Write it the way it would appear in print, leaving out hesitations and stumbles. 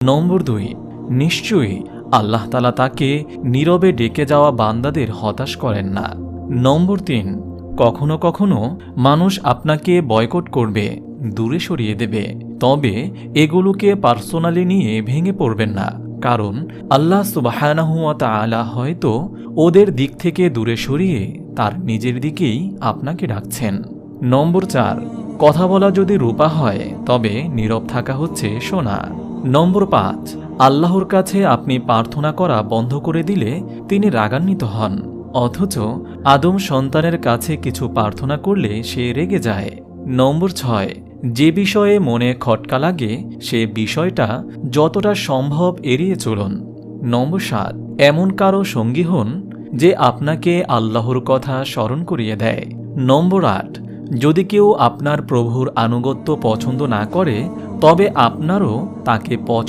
নম্বর ২, নিশ্চয়ই আল্লাহ তাআলা তাকে নীরবে ডেকে যাওয়া বান্দাদের হতাশ করেন না। নম্বর ৩, কখনো কখনো মানুষ আপনাকে বয়কট করবে, দূরে সরিয়ে দেবে, তবে এগুলোকে পার্সোনালি নিয়ে ভেঙে পড়বেন না, কারণ আল্লাহ সুবহানাহু ওয়া তাআলা হয়তো ওদের দিক থেকে দূরে সরিয়ে তার নিজের দিকেই আপনাকে ডাকছেন। নম্বর ৪, কথা বলা যদি রূপা হয় তবে নীরব থাকা হচ্ছে সোনা। নম্বর ৫, আল্লাহর কাছে আপনি প্রার্থনা করা বন্ধ করে দিলে তিনি রাগান্বিত হন, অথচ আদম সন্তানের কাছে কিছু প্রার্থনা করলে সে রেগে যায়। নম্বর ৬, যে বিষয়ে মনে খটকা লাগে সে বিষয়টা যতটা সম্ভব এড়িয়ে চলুন। নম্বর ৭, এমন কারো সঙ্গী হন যে আপনাকে আল্লাহর কথা স্মরণ করিয়ে দেয়। নম্বর ৮, যদি কেউ আপনার প্রভুর আনুগত্য পছন্দ না করে তবে আপনারও তাকে পছন্দ